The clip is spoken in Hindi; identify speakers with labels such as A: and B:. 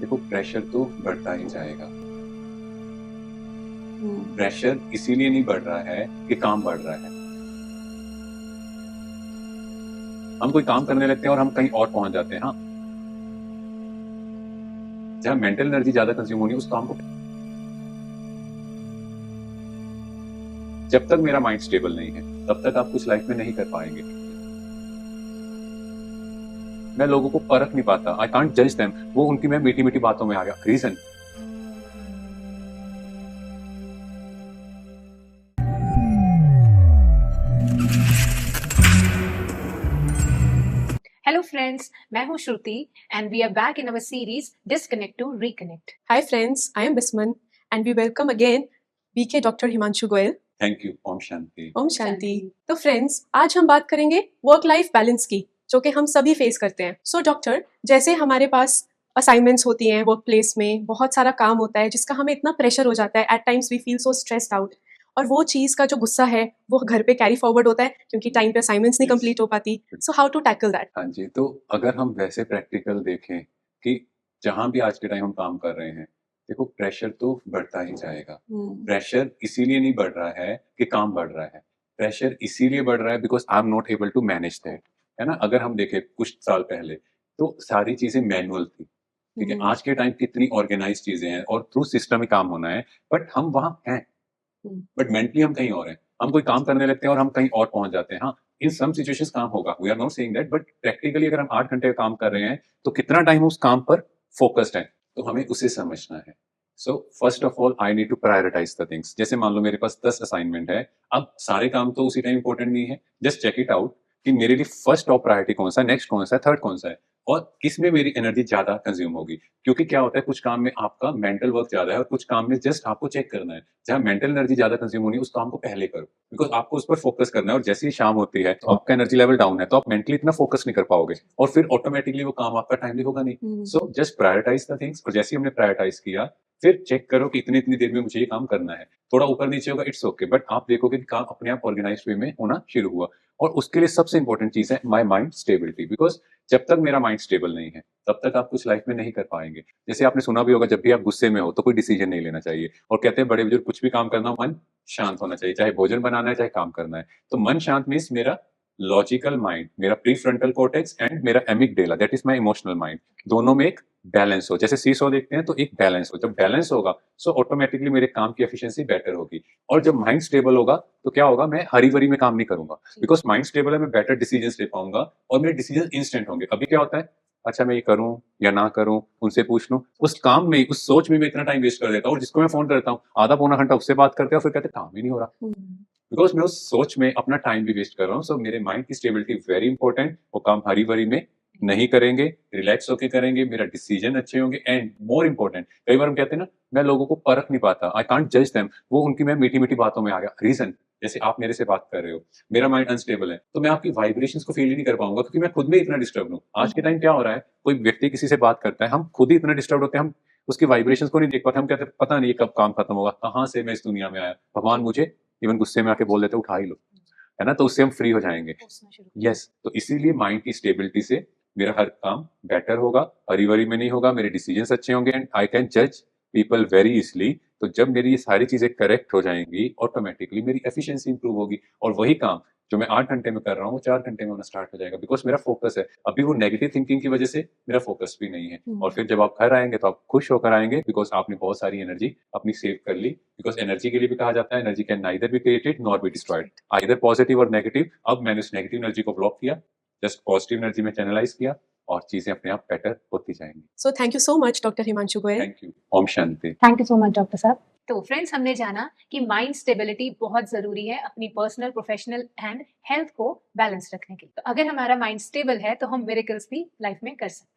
A: देखो प्रेशर तो बढ़ता ही जाएगा।
B: हम्म,
A: प्रेशर इसीलिए नहीं बढ़ रहा है कि काम बढ़ रहा है। हम कोई काम करने लगते हैं और हम कहीं और पहुंच जाते हैं। हाँ, जहां मेंटल एनर्जी ज्यादा कंज्यूम होनी है उस काम को, जब तक मेरा माइंड स्टेबल नहीं है तब तक आप कुछ लाइफ में नहीं कर पाएंगे। मैं लोगों को परख नहीं पाता, आई कांट जज देम। वो उनकी मैं मीठी मीठी बातों में आ गया। रीजन,
C: Hello friends, मैं हूँ श्रुति and we are back in our series Disconnect to Reconnect.
B: Hi friends, I am Bisman and we welcome again BK Dr. Himanshu Goel.
A: Thank you. ओम शांति।
B: ओम शांति। तो फ्रेंड्स, आज हम बात करेंगे वर्क लाइफ बैलेंस की, जो कि हम सभी फेस करते हैं। सो डॉक्टर, जैसे हमारे पास असाइनमेंट्स होती हैं वर्क प्लेस में, बहुत सारा काम होता है जिसका हमें इतना प्रेशर हो जाता है, at times we feel so stressed out, और वो चीज़ का जो गुस्सा है वो घर पे कैरी फॉरवर्ड होता है क्योंकि टाइम पे असाइनमेंट्स नहीं
A: Yes.
B: कंप्लीट हो पाती। So how to tackle that?
A: हाँ जी, तो अगर हम वैसे प्रैक्टिकल देखें कि जहां भी आज के टाइम हम काम कर रहे हैं, देखो प्रेशर तो बढ़ता ही जाएगा। प्रेशर इसीलिए नहीं बढ़ रहा है कि काम बढ़ रहा है। प्रेशर इसीलिए बढ़ रहा है because I am not able to manage that. है ना, अगर हम देखें कुछ साल पहले तो सारी चीजें मैनुअल थी। ठीक है, आज के टाइम कितनी ऑर्गेनाइज चीजें हैं और थ्रू सिस्टम ही काम होना है, बट हम वहां हैं, बट मेंटली हम कहीं और हैं। हम कोई काम करने लगते हैं और हम कहीं और पहुंच जाते हैं। हाँ, इन सम सिचुएशंस काम होगा, we are not saying that, but practically अगर हम 8 घंटे का काम कर रहे हैं तो कितना टाइम उस काम पर फोकस्ड है, तो हमें उसे समझना है। So first of all I need to prioritise the things. जैसे मान लो मेरे पास 10 असाइनमेंट है, अब सारे काम तो उसी टाइम इंपॉर्टेंट नहीं है। जस्ट चेक इट आउट कि मेरे लिए फर्स्ट टॉप प्रायोरिटी कौन सा है, नेक्स्ट कौन सा है, थर्ड कौन सा है, और किसमें मेरी एनर्जी ज्यादा कंज्यूम होगी। क्योंकि क्या होता है, कुछ काम में आपका मेंटल वर्क ज्यादा है और कुछ काम में जस्ट आपको चेक करना है। जहां मेंटल एनर्जी ज्यादा कंज्यूम होनी है उस काम को पहले करो, बिकॉज आपको उस पर फोकस करना है। और जैसे ही शाम होती है तो आपका एनर्जी लेवल डाउन है, तो आप मेंटली इतना फोकस नहीं कर पाओगे और फिर ऑटोमेटिकली वो काम आपका टाइमली होगा नहीं। So just prioritise the things, और जैसे ही हमने प्रायोरिटाइज किया फिर चेक करो कि इतनी इतनी देर में मुझे ये काम करना है। थोड़ा ऊपर नीचे होगा, इट्स ओके, बट आप देखोगे कि काम अपने आप ऑर्गेनाइज वे में होना शुरू हुआ। और उसके लिए सबसे इंपॉर्टेंट चीज है माई माइंड स्टेबिलिटी, बिकॉज जब तक मेरा माइंड स्टेबल नहीं है तब तक आप कुछ लाइफ में नहीं कर पाएंगे। जैसे आपने सुना भी होगा, जब भी आप गुस्से में हो तो कोई डिसीजन नहीं लेना चाहिए, और कहते हैं बड़े बुजुर्ग कुछ भी काम करना हो मन शांत होना चाहिए, चाहे भोजन बनाना है चाहे काम करना है। तो मन शांत मीन्स मेरा लॉजिकल माइंड, मेरा प्री फ्रंटल कॉर्टेक्स एंड मेरा amygdala, that is my emotional mind, दोनों में एक बैलेंस हो। जैसे सीसॉ देखते हैं तो एक बैलेंस हो, जब बैलेंस होगा सो ऑटोमेटिकली मेरे काम की एफिशिएंसी बेटर होगी। और जब माइंड स्टेबल होगा तो क्या होगा, मैं हरी भरी में काम नहीं करूंगा, बिकॉज माइंड स्टेबल है, मैं बेटर डिसीजन ले पाऊंगा और मेरे डिसीजन इंस्टेंट होंगे। अभी क्या होता है, अच्छा मैं ये करूं या ना करूं, उनसे पूछ लूं, उस काम में उस सोच में मैं इतना टाइम वेस्ट कर देता हूँ। और जिसको मैं फोन करता हूँ आधा पौना घंटा उससे बात करते हैं और फिर कहते काम ही नहीं हो रहा, बिकॉज मैं उस सोच में अपना टाइम भी वेस्ट कर रहा हूँ। सो मेरे माइंड की स्टेबिलिटी वेरी इंपॉर्टेंट। वो काम हरी भरी में नहीं करेंगे, रिलैक्स होकर करेंगे, मेरा डिसीजन अच्छे होंगे। एंड मोर इंपॉर्टेंट, कई बार हम कहते हैं ना मैं लोगों को परख नहीं पाता, आई कांट जज देम। वो उनकी मैं मीठी मीठी बातों में आ गया। रीजन, जैसे आप मेरे से बात कर रहे हो, मेरा माइंड अनस्टेबल है तो मैं आपकी वाइब्रेशंस को फील ही नहीं कर पाऊंगा, क्योंकि मैं खुद में इतना डिस्टर्ब हूँ। आज के टाइम क्या हो रहा है, कोई व्यक्ति किसी से बात करता है, हम खुद ही इतना डिस्टर्ब होते हैं, हम उसकी वाइब्रेशंस को नहीं देख पाते। हम कहते हैं पता नहीं कब काम खत्म होगा, कहाँ से मैं इस दुनिया में आया, भगवान मुझे इवन गुस्से में आके बोल देते उठा ही लो, है ना, तो उससे हम फ्री हो जाएंगे। यस, तो इसीलिए माइंड की स्टेबिलिटी से मेरा हर काम बेटर होगा, हरी भरी में नहीं होगा, मेरे डिसीजंस अच्छे होंगे एंड आई कैन जज पीपल वेरी इजिली। तो जब मेरी ये सारी चीजें करेक्ट हो जाएंगी ऑटोमेटिकली मेरी एफिशिएंसी इंप्रूव होगी, और वही काम जो मैं 8 घंटे में कर रहा हूँ वो 4 घंटे में होना स्टार्ट हो जाएगा, बिकॉज मेरा फोकस है। अभी वो नेगेटिव थिंकिंग की वजह से मेरा फोकस भी नहीं है। और फिर जब आप घर आएंगे तो आप खुश होकर आएंगे, बिकॉज आपने बहुत सारी एनर्जी अपनी सेव कर ली। बिकॉज एनर्जी के लिए भी कहा जाता है energy can neither be created nor be destroyed, either positive और नेगेटिव। अब मैंने उस नेगेटिव एनर्जी को ब्लॉक किया, जस्ट पॉजिटिव एनर्जी में चैनलाइज किया, और चीजें अपने आप बेटर होती जाएंगी।
B: So thank you so much doctor Himanshu Goyal.
A: Thank you. Om Shanti.
C: Thank you so much doctor साहब। तो फ्रेंड्स, हमने जाना कि माइंड स्टेबिलिटी बहुत जरूरी है अपनी पर्सनल, प्रोफेशनल एंड हेल्थ को बैलेंस रखने के लिए। तो अगर हमारा माइंड स्टेबल है तो हम मिरेकल्स भी लाइफ में कर सकते हैं।